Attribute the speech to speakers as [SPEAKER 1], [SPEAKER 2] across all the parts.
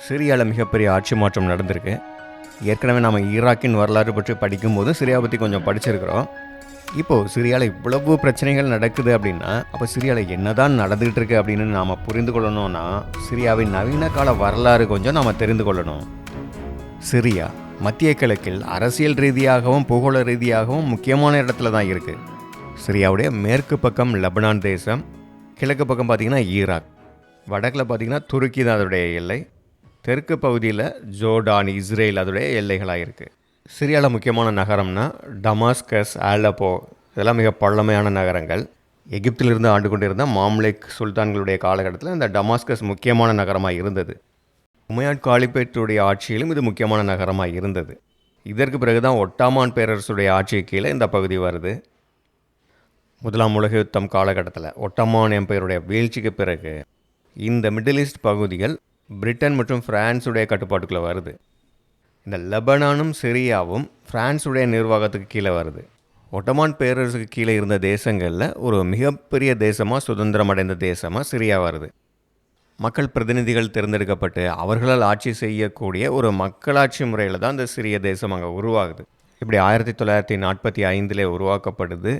[SPEAKER 1] சிரியாவில் மிகப்பெரிய ஆட்சி மாற்றம் நடந்திருக்கு. ஏற்கனவே நம்ம ஈராக்கின் வரலாறு பற்றி படிக்கும்போது சிரியா பற்றி கொஞ்சம் படிச்சிருக்கிறோம். இப்போது சிரியாவில் இவ்வளவு பிரச்சனைகள் நடக்குது அப்படின்னா, அப்போ சிரியாவில் என்னதான் நடந்துகிட்டு இருக்கு அப்படின்னு நாம் புரிந்து கொள்ளணும்னா, சிரியாவின் நவீன கால வரலாறு கொஞ்சம் நாம் தெரிந்து கொள்ளணும். சிரியா மத்திய கிழக்கில் அரசியல் ரீதியாகவும் பூகோள ரீதியாகவும் முக்கியமான இடத்துல தான் இருக்குது. சிரியாவுடைய மேற்கு பக்கம் லெபனான் தேசம், கிழக்கு பக்கம் பார்த்திங்கன்னா ஈராக், வடக்கில் பார்த்திங்கன்னா துருக்கி தான் அதோடைய எல்லை, தெற்கு பகுதியில் ஜோர்டான், இஸ்ரேல் அதோடைய எல்லைகளாக இருக்குது. சிரியாவில் முக்கியமான நகரம்னா டமாஸ்கஸ், ஆலப்போ, இதெல்லாம் மிக பழமையான நகரங்கள். எகிப்திலிருந்து ஆண்டு கொண்டிருந்த மாம்லிக் சுல்தான்களுடைய காலகட்டத்தில் இந்த டமாஸ்கஸ் முக்கியமான நகரமாக இருந்தது. உமையாட் காலிபேட்டுடைய ஆட்சியிலும் இது முக்கியமான நகரமாக இருந்தது. இதற்கு பிறகு தான் ஒட்டாமான் பேரரசுடைய ஆட்சி கீழே இந்த பகுதி வருது. முதலாம் உலக யுத்தம் காலகட்டத்தில் ஒட்டமான் எம்பையருடைய வீழ்ச்சிக்கு பிறகு இந்த மிடில் ஈஸ்ட் பகுதிகள் பிரிட்டன் மற்றும் பிரான்ஸுடைய கட்டுப்பாட்டுக்குள்ளே வருது. இந்த லெபனானும் சிரியாவும் பிரான்ஸுடைய நிர்வாகத்துக்கு கீழே வருது. ஒட்டமான் பேரரசுக்கு கீழே இருந்த தேசங்களில் ஒரு மிகப்பெரிய தேசமாக, சுதந்திரம் அடைந்த தேசமாக சிரியா வருது. மக்கள் பிரதிநிதிகள் தேர்ந்தெடுக்கப்பட்டு அவர்களால் ஆட்சி செய்யக்கூடிய ஒரு மக்களாட்சி முறையில் தான் இந்த சிறிய தேசம் அங்கே உருவாகுது. இப்படி 1945 உருவாக்கப்படுது.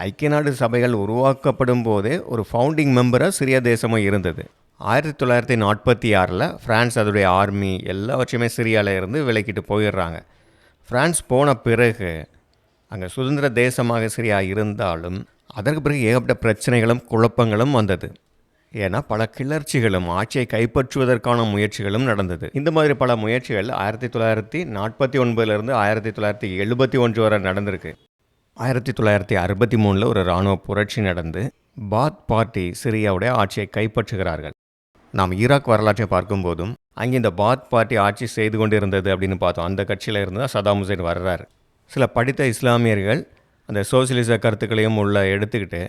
[SPEAKER 1] ஐக்கிய நாடு சபைகள் உருவாக்கப்படும் போதே ஒரு ஃபவுண்டிங் மெம்பராக சிரியா தேசமும் இருந்தது. 1946 ஃப்ரான்ஸ் அதோடைய ஆர்மி எல்லாவற்றையுமே சிரியாவில் இருந்து விலக்கிட்டு போயிடுறாங்க. ஃப்ரான்ஸ் போன பிறகு அங்கே சுதந்திர தேசமாக சிரியா இருந்தாலும் அதற்கு பிறகு ஏகப்பட்ட பிரச்சனைகளும் குழப்பங்களும் வந்தது. ஏன்னா பல கிளர்ச்சிகளும் ஆட்சியை கைப்பற்றுவதற்கான முயற்சிகளும் நடந்தது. இந்த மாதிரி பல முயற்சிகள் 1949 1971 வரை நடந்திருக்கு. 1963 ஒரு இராணுவ புரட்சி நடந்து பாத் பார்ட்டி சிரியாவுடைய ஆட்சியை கைப்பற்றுகிறார்கள். நாம் ஈராக் வரலாற்றை பார்க்கும்போதும் அங்கே இந்த பாத் பார்ட்டி ஆட்சி செய்து கொண்டு இருந்தது அப்படின்னு பார்த்தோம். அந்த கட்சியில் இருந்து தான் சதாம் ஹுசைன் வர்றாரு. சில படித்த இஸ்லாமியர்கள் அந்த சோசியலிச கருத்துக்களையும் உள்ள எடுத்துக்கிட்டு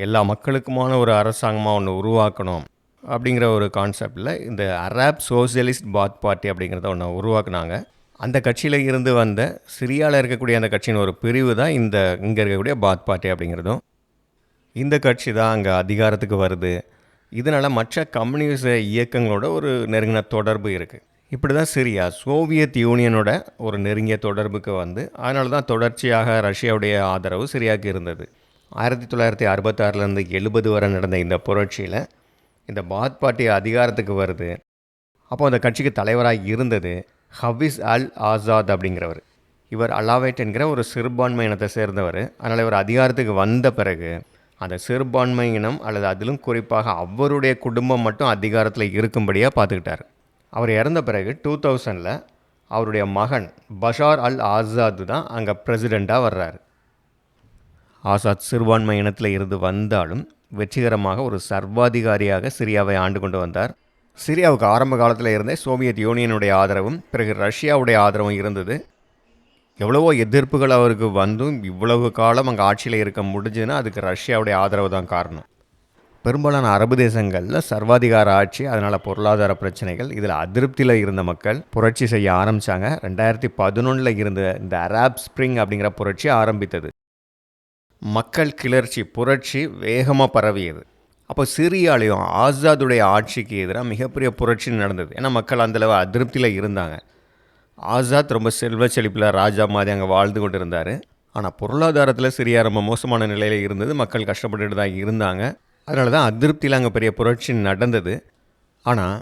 [SPEAKER 1] எல்லா மக்களுக்குமான ஒரு அரசாங்கமாக ஒன்று உருவாக்கணும் அப்படிங்கிற ஒரு கான்செப்டில் இந்த அரப் சோசியலிஸ்ட் பாத் பார்ட்டி அப்படிங்கிறத ஒன்று உருவாக்குனாங்க. அந்த கட்சியில் இருந்து வந்த சிரியாவில் இருக்கக்கூடிய அந்த கட்சியின் ஒரு பிரிவு தான் இங்கே இருக்கக்கூடிய பாத் பார்ட்டி அப்படிங்கிறதும். இந்த கட்சி தான் அங்கே அதிகாரத்துக்கு வருது. இதனால் மற்ற கம்யூனிச இயக்கங்களோட ஒரு நெருங்கின தொடர்பு இருக்குது. இப்படி தான் சிரியா சோவியத் யூனியனோட ஒரு நெருங்கிய தொடர்புக்கு வந்து அதனால தான் தொடர்ச்சியாக ரஷ்யாவுடைய ஆதரவு சிரியாவுக்கு இருந்தது. 1966 70 வரை நடந்த இந்த புரட்சியில் இந்த பாத் பார்ட்டி அதிகாரத்துக்கு வருது. அப்போ அந்த கட்சிக்கு தலைவராக இருந்தது ஹஃபீஸ் அல் ஆசாத் அப்படிங்கிறவர். இவர் அலாவைட் என்கிற ஒரு சிறுபான்மை இனத்தை சேர்ந்தவர். அதனால் இவர் அதிகாரத்துக்கு வந்த பிறகு அந்த சிறுபான்மை இனம் அல்லது அதிலும் குறிப்பாக அவருடைய குடும்பம் மட்டும் அதிகாரத்தில் இருக்கும்படியாக பார்த்துக்கிட்டார். அவர் இறந்த பிறகு 2000 அவருடைய மகன் பஷார் அல் ஆசாத் தான் அங்கே பிரசிடெண்ட்டாக வர்றார். ஆசாத் சிறுபான்மை இனத்தில் இருந்து வந்தாலும் வெற்றிகரமாக ஒரு சர்வாதிகாரியாக சிரியாவை ஆண்டு கொண்டு வந்தார். சிரியாவுக்கு ஆரம்ப காலத்தில் இருந்தே சோவியத் யூனியனுடைய ஆதரவும் பிறகு ரஷ்யாவுடைய ஆதரவும் இருந்தது. எவ்வளவோ எதிர்ப்புகள் அவருக்கு வந்தும் இவ்வளவு காலம் அங்கே ஆட்சியில் இருக்க முடிஞ்சதுன்னா அதுக்கு ரஷ்யாவுடைய ஆதரவு தான் காரணம். பெரும்பாலான அரபு தேசங்களில் சர்வாதிகார ஆட்சி, அதனால் பொருளாதார பிரச்சனைகள், இதில் அதிருப்தியில் இருந்த மக்கள் புரட்சி செய்ய ஆரம்பித்தாங்க. 2011 இருந்த இந்த அரப் ஸ்ப்ரிங் அப்படிங்கிற புரட்சி ஆரம்பித்தது. மக்கள் கிளர்ச்சி புரட்சி வேகமாக பரவியது. அப்போ சிரியாலையும் ஆசாதுடைய ஆட்சிக்கு எதிராக மிகப்பெரிய புரட்சி நடந்தது. ஏன்னா மக்கள் அந்தளவு அதிருப்தியில் இருந்தாங்க. ஆசாத் ரொம்ப செல்வ செழிப்பில் ராஜா மாதிரி அங்கே வாழ்ந்து கொண்டு இருந்தார். ஆனால் பொருளாதாரத்தில் சிரியா ரொம்ப மோசமான நிலையில் இருந்தது. மக்கள் கஷ்டப்பட்டுட்டு தான் இருந்தாங்க. அதனால தான் அதிருப்தியில் அங்கே பெரிய புரட்சி நடந்தது. ஆனால்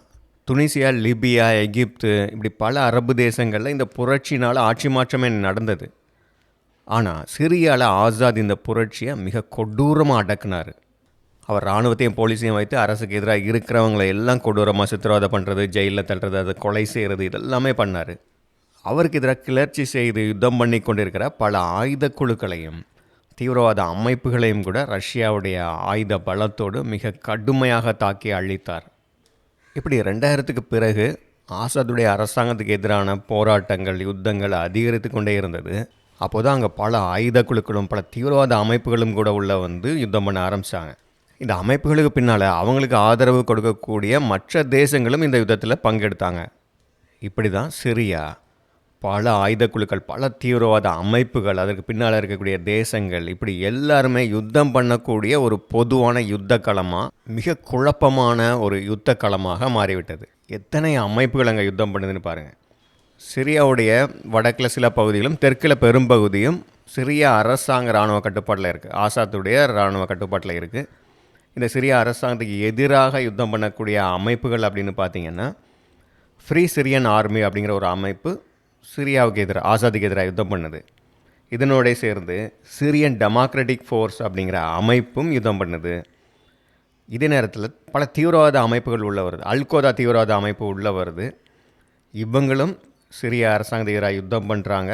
[SPEAKER 1] துனிசியா, லிபியா, எகிப்து இப்படி பல அரபு தேசங்களில் இந்த புரட்சினால் ஆட்சி மாற்றமே நடந்தது. ஆனால் சிரியாவில் ஆசாத் இந்த புரட்சியை மிக கொடூரமாக அடக்குனார். அவர் இராணுவத்தையும் போலீஸையும் வைத்து அரசுக்கு எதிராக இருக்கிறவங்களை எல்லாம் கொடூரமாக சித்திரவதை பண்ணுறது, ஜெயிலில் தள்ளுறது, அதை கொலை செய்கிறது, இதெல்லாமே பண்ணார். அவருக்கு எதிராக கிளர்ச்சி செய்து யுத்தம் பண்ணி கொண்டிருக்கிற பல ஆயுத குழுக்களையும் தீவிரவாத அமைப்புகளையும் கூட ரஷ்யாவுடைய ஆயுத பலத்தோடு மிக கடுமையாக தாக்கி அழித்தார். இப்படி 2000க்கு பிறகு ஆசாதுடைய அரசாங்கத்துக்கு எதிரான போராட்டங்கள், யுத்தங்கள் அதிகரித்து கொண்டே இருந்தது. அப்போ தான் அங்கே பல ஆயுத குழுக்களும் பல தீவிரவாத அமைப்புகளும் கூட உள்ள யுத்தம் பண்ண ஆரம்பித்தாங்க. இந்த அமைப்புகளுக்கு பின்னால் அவங்களுக்கு ஆதரவு கொடுக்கக்கூடிய மற்ற தேசங்களும் இந்த யுத்தத்தில் பங்கெடுத்தாங்க. இப்படி தான் சிரியா பல ஆயுத குழுக்கள், பல தீவிரவாத அமைப்புகள், அதற்கு பின்னால் இருக்கக்கூடிய தேசங்கள், இப்படி எல்லாருமே யுத்தம் பண்ணக்கூடிய ஒரு பொதுவான யுத்த களமாக, மிக குழப்பமான ஒரு யுத்த களமாக மாறிவிட்டது. எத்தனை அமைப்புகள் அங்கே யுத்தம் பண்ணுதுன்னு பாருங்கள். சிரியாவுடைய வடக்கில் சில பகுதிகளும் தெற்கில் பெரும்பகுதியும் சிரியா அரசாங்க இராணுவ கட்டுப்பாட்டில் இருக்குது. ஆசாத்துடைய இராணுவ கட்டுப்பாட்டில் இருக்குது. இந்த சிரியா அரசாங்கத்துக்கு எதிராக யுத்தம் பண்ணக்கூடிய அமைப்புகள் அப்படின்னு பார்த்தீங்கன்னா, ஃப்ரீ சிரியன் ஆர்மி அப்படிங்கிற ஒரு அமைப்பு சிரியாவுக்கு எதிராக, ஆசாத்துக்கு எதிராக யுத்தம் பண்ணுது. இதனோட சேர்ந்து சிரியன் டெமோக்ராட்டிக் ஃபோர்ஸ் அப்படிங்கிற அமைப்பும் யுத்தம் பண்ணுது. இதே நேரத்தில் பல தீவிரவாத அமைப்புகள் உள்ள வருது. அல்கோதா தீவிரவாத அமைப்பு உள்ள வருது. இவங்களும் சிரியா அரசாங்கத்துக்கு எதிராக யுத்தம் பண்ணுறாங்க.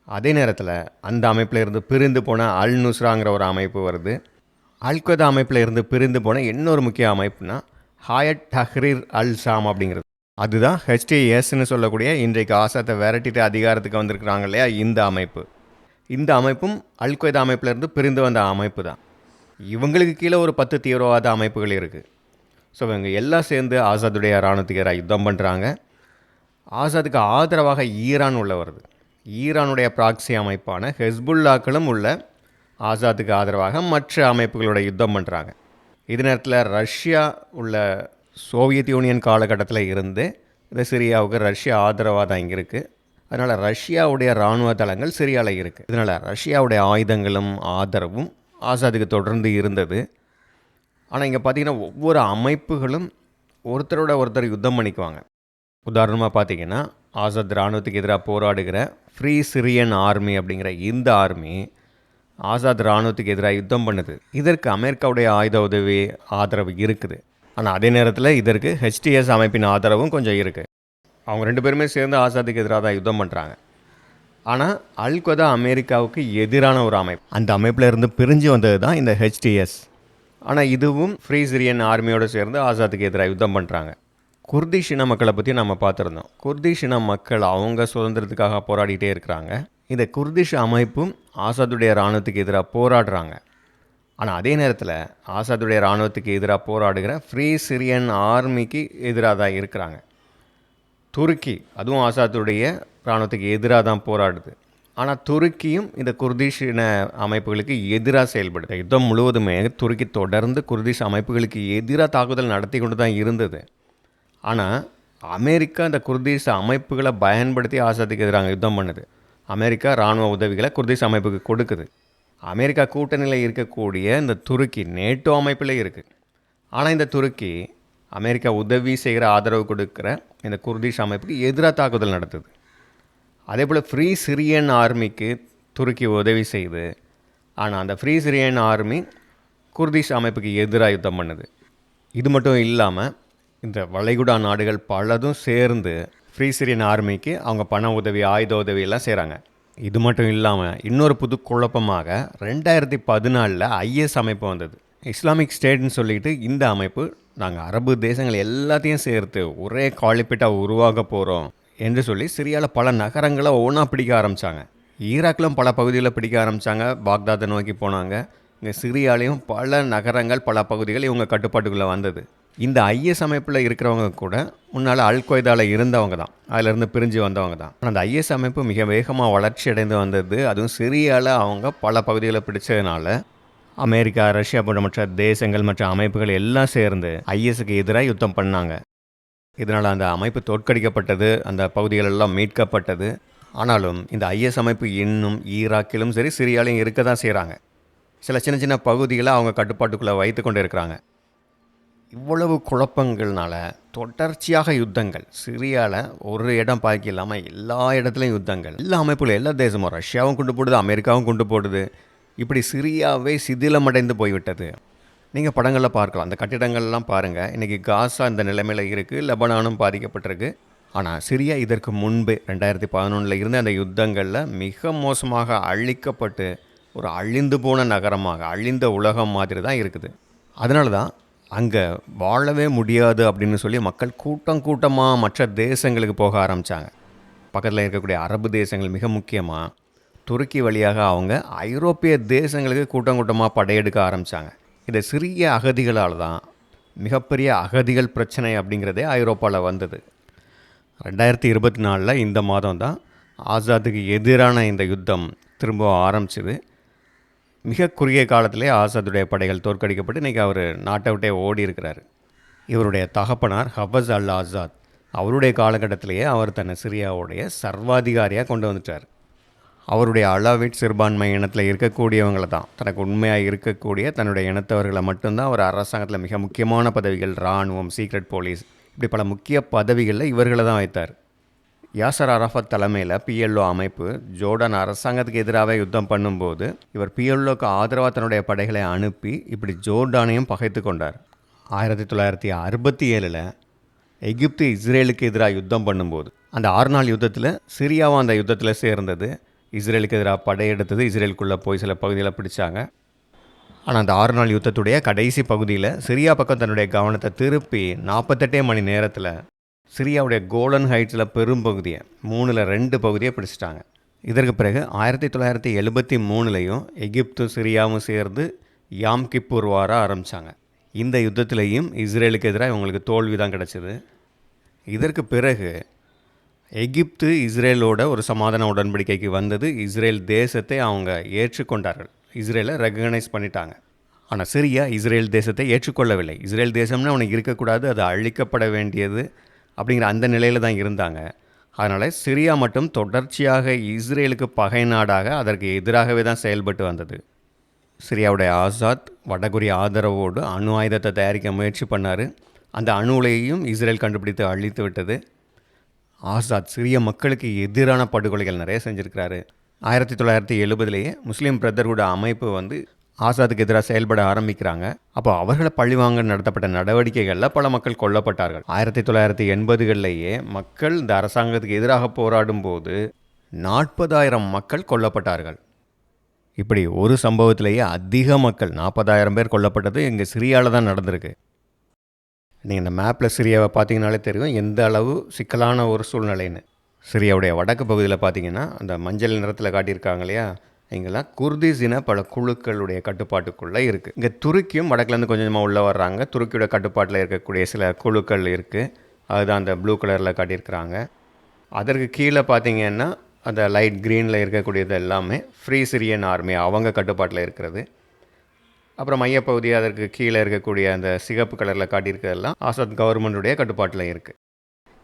[SPEAKER 1] அதே நேரத்தில் அந்த அமைப்பில் இருந்து பிரிந்து போன அல் நுஸ்ராங்கிற ஒரு அமைப்பு வருது. அல்கோதா அமைப்பில் இருந்து பிரிந்து போன இன்னொரு முக்கிய அமைப்புனா ஹாயட் தஹ்ரீர் அல் ஷாம் அப்படிங்கிறது. அதுதான் HTSன்னு சொல்லக்கூடிய இன்றைக்கு ஆசாத்தை விரட்டிட்டு அதிகாரத்துக்கு வந்திருக்கிறாங்க இல்லையா, இந்த அமைப்பு. இந்த அமைப்பும் அல்கொய்தா அமைப்பிலேருந்து பிரிந்து வந்த அமைப்பு தான். இவங்களுக்கு கீழே ஒரு 10 தீவிரவாத அமைப்புகள் இருக்குது. ஸோ இவங்க எல்லாம் சேர்ந்து ஆசாதுடைய இராணுவத்துக்கு எதிராக யுத்தம் பண்ணுறாங்க. ஆசாதுக்கு ஆதரவாக ஈரான் உள்ள வருது. ஈரானுடைய ப்ராக்சி அமைப்பான ஹெஸ்புல்லாக்களும் உள்ள ஆசாத்துக்கு ஆதரவாக மற்ற அமைப்புகளோட யுத்தம் பண்ணுறாங்க. இது நேரத்தில் ரஷ்யா உள்ள சோவியத் யூனியன் காலகட்டத்தில் இருந்து இந்த சிரியாவுக்கு ரஷ்யா ஆதரவாக தான் இங்கே இருக்குது. அதனால் ரஷ்யாவுடைய இராணுவ தளங்கள் சிரியாவில் இருக்குது. இதனால் ரஷ்யாவுடைய ஆயுதங்களும் ஆதரவும் ஆசாதுக்கு தொடர்ந்து இருந்தது. ஆனால் இங்கே பார்த்திங்கன்னா ஒவ்வொரு அமைப்புகளும் ஒருத்தரோட ஒருத்தர் யுத்தம் பண்ணிக்குவாங்க. உதாரணமாக பார்த்திங்கன்னா ஆசாத் இராணுவத்துக்கு எதிராக போராடுகிற ஃப்ரீ சிரியன் ஆர்மி அப்படிங்கிற இந்த ஆர்மி ஆசாத் இராணுவத்துக்கு எதிராக யுத்தம் பண்ணுது. இதற்கு அமெரிக்காவுடைய ஆயுத உதவி ஆதரவு இருக்குது. ஆனால் அதே நேரத்தில் இதற்கு HTS அமைப்பின் ஆதரவும் கொஞ்சம் இருக்குது. அவங்க 2 பேருமே சேர்ந்து ஆசாத்துக்கு எதிராக தான் யுத்தம் பண்ணுறாங்க. ஆனால் அல்கொய்தா அமெரிக்காவுக்கு எதிரான ஒரு அமைப்பு. அந்த அமைப்பில் இருந்து பிரிஞ்சு வந்தது தான் இந்த HTS. ஆனால் இதுவும் ஃப்ரீ சிரியன் ஆர்மியோடு சேர்ந்து ஆசாத்துக்கு எதிராக யுத்தம் பண்ணுறாங்க. குர்திஷ் இன மக்களை பற்றி நம்ம பார்த்துருந்தோம். குர்திஷ் இன மக்கள் அவங்க சுதந்திரத்துக்காக போராடிட்டே இருக்கிறாங்க. இந்த குர்திஷ் அமைப்பும் ஆசாதுடைய இராணுவத்துக்கு எதிராக போராடுறாங்க. ஆனால் அதே நேரத்தில் ஆசாதுடைய இராணுவத்துக்கு எதிராக போராடுகிற ஃப்ரீ சிரியன் ஆர்மிக்கு எதிராக தான் இருக்கிறாங்க. துருக்கி அதுவும் ஆசாத்துடைய இராணுவத்துக்கு எதிராக தான் போராடுது. ஆனால் துருக்கியும் இந்த குர்திஷ் இன அமைப்புகளுக்கு எதிராக செயல்படுது. யுத்தம் முழுவதுமே துருக்கி தொடர்ந்து குர்திஷ் அமைப்புகளுக்கு எதிராக தாக்குதல் நடத்தி கொண்டு தான் இருந்தது. ஆனால் அமெரிக்கா இந்த குர்திஷ் அமைப்புகளை பயன்படுத்தி ஆசாத்துக்கு எதிராக யுத்தம் பண்ணுது. அமெரிக்கா இராணுவ உதவிகளை குர்திஷ் அமைப்புக்கு கொடுக்குது. அமெரிக்கா கூட்டணியில் இருக்கக்கூடிய இந்த துருக்கி நேட்டோ அமைப்பில் இருக்குது. ஆனால் இந்த துருக்கி அமெரிக்கா உதவி செய்கிற ஆதரவு கொடுக்குற இந்த குர்திஷ் அமைப்புக்கு எதிராக தாக்குதல் நடத்துது. அதே போல் ஃப்ரீ சிரியன் ஆர்மிக்கு துருக்கி உதவி செய்யுது. ஆனால் அந்த ஃப்ரீ சிரியன் ஆர்மி குர்திஷ் அமைப்புக்கு எதிராக யுத்தம் பண்ணுது. இது மட்டும் இல்லாமல் இந்த வளைகுடா நாடுகள் பலதும் சேர்ந்து ஃப்ரீ சிரியன் ஆர்மிக்கு அவங்க பண உதவி ஆயுத உதவியெல்லாம் செய்கிறாங்க. இது மட்டும் இல்லாமல் இன்னொரு புது குழப்பமாக 2014 IS அமைப்பு வந்தது. இஸ்லாமிக் ஸ்டேட்னு சொல்லிட்டு இந்த அமைப்பு நாங்கள் அரபு தேசங்கள் எல்லாத்தையும் சேர்த்து ஒரே காலிப்பிட்டாக உருவாக போகிறோம் என்று சொல்லி சிரியாவில் பல நகரங்களை ஒன்றா பிடிக்க ஆரம்பித்தாங்க. ஈராக்கிலும் பல பகுதிகளில் பிடிக்க ஆரம்பித்தாங்க. பாக்தாத்தை நோக்கி போனாங்க. இங்கே சிரியாலையும் பல நகரங்கள் பல பகுதிகள் இவங்க கட்டுப்பாட்டுக்குள்ளே வந்தது. இந்த IS அமைப்பில் இருக்கிறவங்க கூட முன்னால் அல்கொய்தாவில் இருந்தவங்க தான், அதிலிருந்து பிரிஞ்சு வந்தவங்க தான். ஆனால் அந்த IS அமைப்பு மிக வேகமாக வளர்ச்சி அடைந்து வந்தது. அதுவும் சிரியாவில் அவங்க பல பகுதிகளை பிடிச்சதுனால அமெரிக்கா, ரஷ்யா போன்ற மற்ற தேசங்கள் மற்ற அமைப்புகள் எல்லாம் சேர்ந்து ISக்கு எதிராக யுத்தம் பண்ணாங்க. இதனால் அந்த அமைப்பு தோற்கடிக்கப்பட்டது, அந்த பகுதிகளெல்லாம் மீட்கப்பட்டது. ஆனாலும் இந்த IS அமைப்பு இன்னும் ஈராக்கிலும் சரி சிரியாலையும் இருக்க தான் செய்கிறாங்க. சில சின்ன சின்ன பகுதிகளை அவங்க கட்டுப்பாட்டுக்குள்ளே வைத்து கொண்டு இருக்கிறாங்க. இவ்வளவு குழப்பங்கள்னால தொடர்ச்சியாக யுத்தங்கள் சிரியாவில் ஒரு இடம் பாக்கி இல்லாமல் எல்லா இடத்துலையும் யுத்தங்கள். எல்லா அமைப்புகளும் எல்லா தேசமும் ரஷ்யாவும் கொண்டு போடுது, அமெரிக்காவும் கொண்டு போடுது. இப்படி சிரியாவே சிதிலமடைந்து போய்விட்டது. நீங்கள் படங்களில் பார்க்கலாம், அந்த கட்டிடங்கள்லாம் பாருங்கள். இன்றைக்கி காசா இந்த நிலைமையில் இருக்குது, லெபனானும் பாதிக்கப்பட்டிருக்கு. ஆனால் சிரியா இதற்கு முன்பு 2011 இருந்த அந்த யுத்தங்களில் மிக மோசமாக அழிக்கப்பட்டு ஒரு அழிந்து போன நகரமாக, அழிந்த உலகம் மாதிரி தான் இருக்குது. அதனால தான் அங்கே வாழவே முடியாது அப்படின்னு சொல்லி மக்கள் கூட்டம் கூட்டமாக மற்ற தேசங்களுக்கு போக ஆரம்பித்தாங்க. பக்கத்தில் இருக்கக்கூடிய அரபு தேசங்கள், மிக முக்கியமாக துருக்கி வழியாக அவங்க ஐரோப்பிய தேசங்களுக்கு கூட்டம் கூட்டமாக படையெடுக்க ஆரம்பித்தாங்க. இந்த சிறிய அகதிகளால் தான் மிகப்பெரிய அகதிகள் பிரச்சனை அப்படிங்கிறதே ஐரோப்பாவில் வந்தது. 2024 இந்த மாதம் தான் ஆசாத்துக்கு எதிரான இந்த யுத்தம் திரும்ப ஆரம்பிச்சுது. மிக குறுகிய காலத்திலே ஆசாதுடைய படைகள் தோற்கடிக்கப்பட்டு இன்றைக்கி அவர் நாட்டை விட்டே ஓடி இருக்கிறார். இவருடைய தகப்பனார் ஹஃபஸ் அல் ஆசாத். அவருடைய காலகட்டத்திலேயே அவர் தன்னை சிரியாவுடைய சர்வாதிகாரியாக கொண்டு வந்துட்டார். அவருடைய அலாவிட் சிறுபான்மை இனத்தில் இருக்கக்கூடியவங்களை தான், தனக்கு உண்மையாக இருக்கக்கூடிய தன்னுடைய இனத்தவர்களை மட்டும்தான் அவர் அரசாங்கத்தில் மிக முக்கியமான பதவிகள், இராணுவம், சீக்ரெட் போலீஸ், இப்படி பல முக்கிய பதவிகளில் இவர்களை தான் வைத்தார். யாசர் அரஃபத் தலைமையில் PLO அமைப்பு ஜோர்டான் அரசாங்கத்துக்கு எதிராக யுத்தம் பண்ணும்போது இவர் PLOக்கு ஆதரவாக தன்னுடைய படைகளை அனுப்பி இப்படி ஜோர்டானையும் பகைத்து கொண்டார். 1967 எகிப்து இஸ்ரேலுக்கு எதிராக யுத்தம் பண்ணும்போது அந்த 6 நாள் யுத்தத்தில் சிரியாவும் அந்த யுத்தத்தில் சேர்ந்தது. இஸ்ரேலுக்கு எதிராக படையெடுத்தது, இஸ்ரேலுக்குள்ளே போய் சில பகுதியில் பிடிச்சாங்க. ஆனால் அந்த 6 நாள் யுத்தத்துடைய கடைசி பகுதியில் சிரியா பக்கம் தன்னுடைய கவனத்தை திருப்பி 48 மணி நேரத்தில் சிரியாவுடைய கோலன் ஹைட்ஸில் பெரும் பகுதியை 3/2 பகுதியை பிடிச்சிட்டாங்க. இதற்கு பிறகு 1973 எகிப்தும் சிரியாவும் சேர்ந்து யாம் கிப்பூர் வார ஆரம்பித்தாங்க. இந்த யுத்தத்திலையும் இஸ்ரேலுக்கு எதிராக இவங்களுக்கு தோல்வி தான் கிடச்சிது. இதற்கு பிறகு எகிப்து இஸ்ரேலோட ஒரு சமாதான உடன்படிக்கைக்கு வந்தது. இஸ்ரேல் தேசத்தை அவங்க ஏற்றுக்கொண்டார்கள், இஸ்ரேலை ரெகனைஸ் பண்ணிட்டாங்க. ஆனால் சிரியா இஸ்ரேல் தேசத்தை ஏற்றுக்கொள்ளவில்லை. இஸ்ரேல் தேசம்னு அவனுக்கு இருக்கக்கூடாது, அது அழிக்கப்பட வேண்டியது அப்படிங்கிற அந்த நிலையில் தான் இருந்தாங்க. அதனால் சிரியா மட்டும் தொடர்ச்சியாக இஸ்ரேலுக்கு பகை நாடாக அதற்கு எதிராகவே தான் செயல்பட்டு வந்தது. சிரியாவுடைய ஆசாத் வடகொரிய ஆதரவோடு அணு ஆயுதத்தை தயாரிக்க முயற்சி பண்ணார். அந்த அணு உலையையும் இஸ்ரேல் கண்டுபிடித்து அழித்து விட்டது. ஆசாத் சிரிய மக்களுக்கு எதிரான படுகொலைகள் நிறைய செஞ்சுருக்கிறாரு. 1970 முஸ்லீம் பிரதர்ஹுட் அமைப்பு ஆசாத்துக்கு எதிராக செயல்பட ஆரம்பிக்கிறாங்க. அப்போ அவர்களை பழிவாங்க நடத்தப்பட்ட நடவடிக்கைகளில் பல மக்கள் கொல்லப்பட்டார்கள். 1980 மக்கள் இந்த அரசாங்கத்துக்கு எதிராக போராடும் போது 40,000 மக்கள் கொல்லப்பட்டார்கள். இப்படி ஒரு சம்பவத்திலேயே அதிக மக்கள் 40,000 பேர் கொல்லப்பட்டது இங்கே சிரியாவில் தான் நடந்திருக்கு. நீங்கள் இந்த மேப்பில் சிரியாவை பார்த்தீங்கனாலே தெரியும் எந்த அளவு சிக்கலான ஒரு சூழ்நிலைன்னு. சிரியாவுடைய வடக்கு பகுதியில் பார்த்தீங்கன்னா அந்த மஞ்சள் நிறத்தில் காட்டியிருக்காங்க இல்லையா, இங்கெல்லாம் குர்திஸ் பல குழுக்களுடைய கட்டுப்பாட்டுக்குள்ளே இருக்குது. இங்கே துருக்கியும் வடக்குலேருந்து கொஞ்சம் கொஞ்சமாக உள்ளே வர்றாங்க. துருக்கியோட கட்டுப்பாட்டில் இருக்கக்கூடிய சில குழுக்கள் இருக்குது, அதுதான் அந்த ப்ளூ கலரில் காட்டியிருக்கிறாங்க. அதற்கு கீழே பார்த்தீங்கன்னா அந்த லைட் க்ரீனில் இருக்கக்கூடியது எல்லாமே ஃப்ரீ சிரியன் ஆர்மி, அவங்க கட்டுப்பாட்டில் இருக்கிறது. அப்புறம் மையப்பகுதி அதற்கு கீழே இருக்கக்கூடிய அந்த சிகப்பு கலரில் காட்டியிருக்கிறதெல்லாம் ஆசாத் கவர்மெண்ட்டுடைய கட்டுப்பாட்டில் இருக்குது.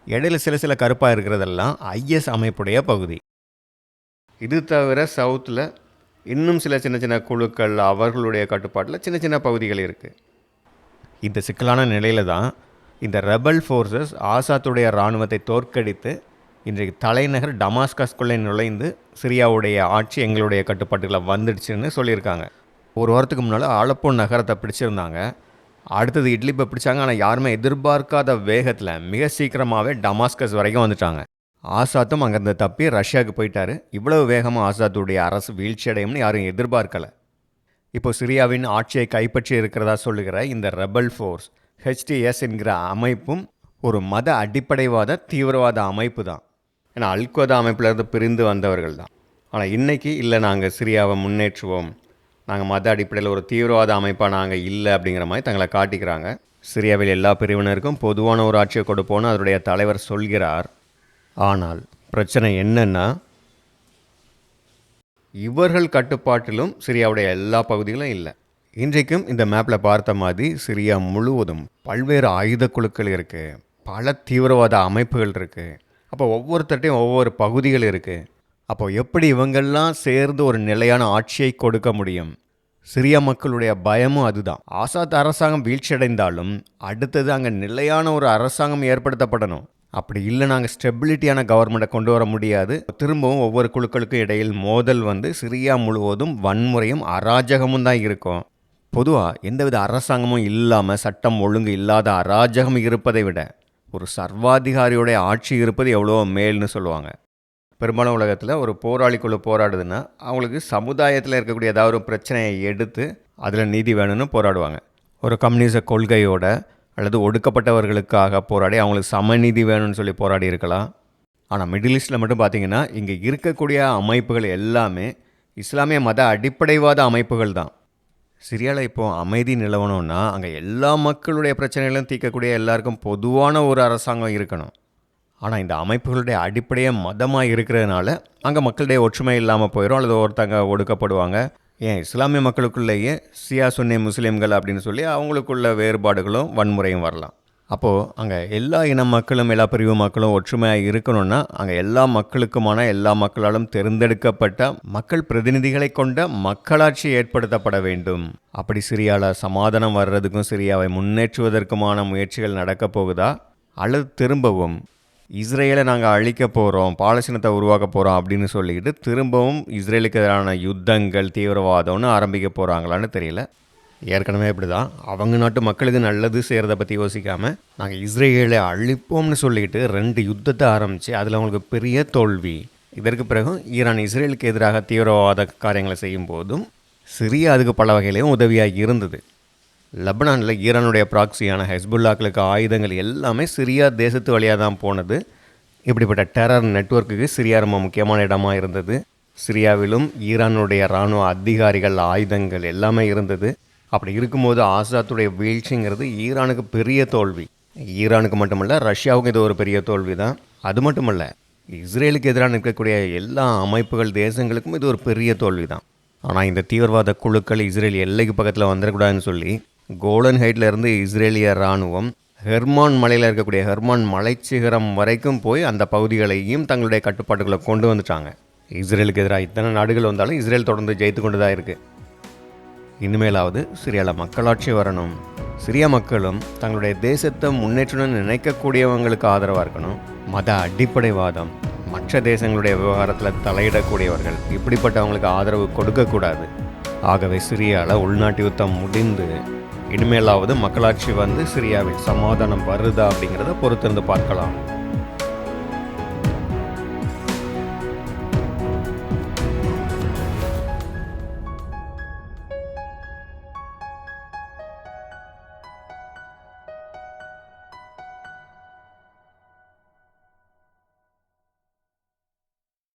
[SPEAKER 1] இடையில சில கருப்பாக இருக்கிறதெல்லாம் IS அமைப்புடைய பகுதி. இது தவிர சவுத்தில் இன்னும் சில சின்ன குழுக்கள் அவர்களுடைய கட்டுப்பாட்டில் சின்ன பகுதிகள் இருக்குது. இந்த சிக்கலான நிலையில் தான் இந்த ரெபல் ஃபோர்ஸஸ் ஆசாத்துடைய இராணுவத்தை தோற்கடித்து இன்றைக்கு தலைநகர் டமாஸ்கஸ்குள்ளே நுழைந்து சிரியாவுடைய ஆட்சி எங்களுடைய கட்டுப்பாட்டுகளை வந்துடுச்சுன்னு சொல்லியிருக்காங்க. ஒரு வாரத்துக்கு முன்னால் அலப்போ நகரத்தை பிடிச்சிருந்தாங்க, அடுத்தது இட்லிப்பை பிடிச்சாங்க. ஆனால் யாருமே எதிர்பார்க்காத வேகத்தில் மிக சீக்கிரமாகவே டமாஸ்கஸ் வரைக்கும் வந்துட்டாங்க. ஆசாத்தும் அங்கேருந்து தப்பி ரஷ்யாவுக்கு போயிட்டார். இவ்வளவு வேகமாக ஆசாத்துடைய அரசு வீழ்ச்சி அடையும்னு யாரும் எதிர்பார்க்கலை. இப்போ சிரியாவின் ஆட்சியை கைப்பற்றி இருக்கிறதா சொல்லுகிற இந்த ரெபல் ஃபோர்ஸ் HTS என்கிற அமைப்பும் ஒரு மத அடிப்படைவாத தீவிரவாத அமைப்பு தான். ஏன்னா அல்கொய்தா அமைப்பிலிருந்து பிரிந்து வந்தவர்கள் தான். ஆனால் இன்றைக்கி இல்லை, நாங்கள் சிரியாவை முன்னேற்றுவோம், நாங்கள் மத அடிப்படையில் ஒரு தீவிரவாத அமைப்பாக நாங்கள் இல்லை அப்படிங்கிற மாதிரி தங்களை காட்டிக்கிறாங்க. சிரியாவில் எல்லா பிரிவினருக்கும் பொதுவான ஒரு ஆட்சியை கொடுப்போன்னு அதனுடைய தலைவர் சொல்கிறார். ஆனால் பிரச்சனை என்னன்னா, இவர்கள் கட்டுப்பாட்டிலும் சிரியாவுடைய எல்லா பகுதிகளும் இல்லை. இன்றைக்கும் இந்த மேப்பில் பார்த்த மாதிரி சிரியா முழுவதும் பல்வேறு ஆயுத குழுக்கள் இருக்குது, பல தீவிரவாத அமைப்புகள் இருக்குது. அப்போ ஒவ்வொருத்தட்டையும் ஒவ்வொரு பகுதிகள் இருக்குது. அப்போ எப்படி இவங்கெல்லாம் சேர்ந்து ஒரு நிலையான ஆட்சியை கொடுக்க முடியும்? சிரியா மக்களுடைய பயமும் அதுதான். ஆசாத் அரசாங்கம் வீழ்ச்சியடைந்தாலும் அடுத்தது அங்கே நிலையான ஒரு அரசாங்கம் ஏற்படுத்தப்படணும். அப்படி இல்லை, நாங்கள் ஸ்டெபிலிட்டியான கவர்மெண்ட்டை கொண்டு வர முடியாது. திரும்பவும் ஒவ்வொரு குழுக்களுக்கும் இடையில் மோதல் சிரியா முழுவதும் வன்முறையும் அராஜகமும் தான் இருக்கும். பொதுவாக எந்தவித அரசாங்கமும் இல்லாமல் சட்டம் ஒழுங்கு இல்லாத அராஜகம் இருப்பதை விட ஒரு சர்வாதிகாரியோடைய ஆட்சி இருப்பது எவ்வளோ மேல்னு சொல்லுவாங்க. பெரும்பாலும் உலகத்தில் ஒரு போராளி குழு போராடுதுன்னா அவங்களுக்கு சமுதாயத்தில் இருக்கக்கூடிய ஏதாவது ஒரு பிரச்சனையை எடுத்து அதில் நீதி வேணும்னு போராடுவாங்க. ஒரு கம்யூனிச கொள்கையோட அல்லது ஒடுக்கப்பட்டவர்களுக்காக போராடி அவங்களுக்கு சமநீதி வேணும்னு சொல்லி போராடி இருக்கலாம். ஆனால் மிடில் ஈஸ்டில் மட்டும் பார்த்திங்கன்னா இங்கே இருக்கக்கூடிய அமைப்புகள் எல்லாமே இஸ்லாமிய மத அடிப்படைவாத அமைப்புகள் தான். சிரியாவில் இப்போது அமைதி நிலவணும்னா அங்கே எல்லா மக்களுடைய பிரச்சனைகளும் தீர்க்கக்கூடிய எல்லாருக்கும் பொதுவான ஒரு அரசாங்கம் இருக்கணும். ஆனால் இந்த அமைப்புகளுடைய அடிப்படையே மதமாக இருக்கிறதுனால அங்கே மக்களுடைய ஒற்றுமை இல்லாமல் போயிடும், அல்லது ஒருத்தங்க ஒடுக்கப்படுவாங்க. ஏன் இஸ்லாமிய மக்களுக்குள்ளேயே சியா சுன்னி முஸ்லீம்கள் அப்படின்னு சொல்லி அவங்களுக்குள்ள வேறுபாடுகளும் வன்முறையும் வரலாம். அப்போது அங்கே எல்லா இன மக்களும் எல்லா பிரிவு மக்களும் ஒற்றுமையாக இருக்கணும்னா அங்கே எல்லா மக்களுக்குமான எல்லா மக்களாலும் தேர்ந்தெடுக்கப்பட்ட மக்கள் பிரதிநிதிகளை கொண்ட மக்களாட்சி ஏற்படுத்தப்பட வேண்டும். அப்படி சிரியாவில் சமாதானம் வர்றதுக்கும் சிரியாவை முன்னேற்றுவதற்குமான முயற்சிகள் நடக்கப் போகுதா, அல்லது திரும்பவும் இஸ்ரேலை நாங்கள் அழிக்க போகிறோம், பாலஸ்தீனத்தை உருவாக்க போகிறோம் அப்படின்னு சொல்லிக்கிட்டு திரும்பவும் இஸ்ரேலுக்கு எதிரான யுத்தங்கள் தீவிரவாதம்னு ஆரம்பிக்க போகிறாங்களான்னு தெரியல. ஏற்கனவே இப்படி தான் அவங்க நாட்டு மக்களுக்கு நல்லது செய்கிறத பற்றி யோசிக்காமல் நாங்கள் இஸ்ரேலை அழிப்போம்னு சொல்லிட்டு 2 யுத்தத்தை ஆரம்பித்து அதில் அவங்களுக்கு பெரிய தோல்வி. இதற்கு பிறகு ஈரான் இஸ்ரேலுக்கு எதிராக தீவிரவாத காரியங்களை செய்யும் போதும் சிரியா அதுக்கு பல வகையிலையும் உதவியாக இருந்தது. லெபனானில் ஈரானுடைய ப்ராக்சியான ஹெஸ்புல்லாக்களுக்கு ஆயுதங்கள் எல்லாமே சிரியா தேசத்து வழியாக தான் போனது. இப்படிப்பட்ட டெரர் நெட்வொர்க்குக்கு சிரியா ரொம்ப முக்கியமான இடமா இருந்தது. சிரியாவிலும் ஈரானுடைய இராணுவ அதிகாரிகள் ஆயுதங்கள் எல்லாமே இருந்தது. அப்படி இருக்கும்போது ஆசாத்துடைய வீழ்ச்சிங்கிறது ஈரானுக்கு பெரிய தோல்வி. ஈரானுக்கு மட்டுமல்ல, ரஷ்யாவுக்கும் இது ஒரு பெரிய தோல்வி தான். அது மட்டுமல்ல, இஸ்ரேலுக்கு எதிராக நிற்கக்கூடிய எல்லா அமைப்புகள் தேசங்களுக்கும் இது ஒரு பெரிய தோல்வி தான். ஆனால் இந்த தீவிரவாத குழுக்கள் இஸ்ரேல் எல்லைக்கு பக்கத்தில் வந்துடக்கூடாதுன்னு சொல்லி கோலன் ஹைட்டில் இருந்து இஸ்ரேலிய இராணுவம் ஹெர்மான் மலையில் இருக்கக்கூடிய ஹெர்மான் மலைச்சிகரம் வரைக்கும் போய் அந்த பகுதிகளையும் தங்களுடைய கட்டுப்பாட்டுக்குள்ளே கொண்டு வந்துட்டாங்க. இஸ்ரேலுக்கு எதிராக இத்தனை நாடுகள் வந்தாலும் இஸ்ரேல் தொடர்ந்து ஜெயித்து கொண்டு தான் இருக்குது. இனிமேலாவது சிரியாவில் மக்களாட்சி வரணும். சிரியா மக்களும் தங்களுடைய தேசத்தை முன்னேற்றணும்னு நினைக்கக்கூடியவங்களுக்கு ஆதரவாக இருக்கணும். மத அடிப்படைவாதம், மற்ற தேசங்களுடைய விவகாரத்தில் தலையிடக்கூடியவர்கள், இப்படிப்பட்டவங்களுக்கு ஆதரவு கொடுக்கக்கூடாது. ஆகவே சிரியாவில் உள்நாட்டு யுத்தம் முடிந்து இனிமேலாவது மக்களாட்சி வந்து சிரியாவில் சமாதானம் வருதா அப்படிங்கிறத பொறுத்திருந்து பார்க்கலாம்.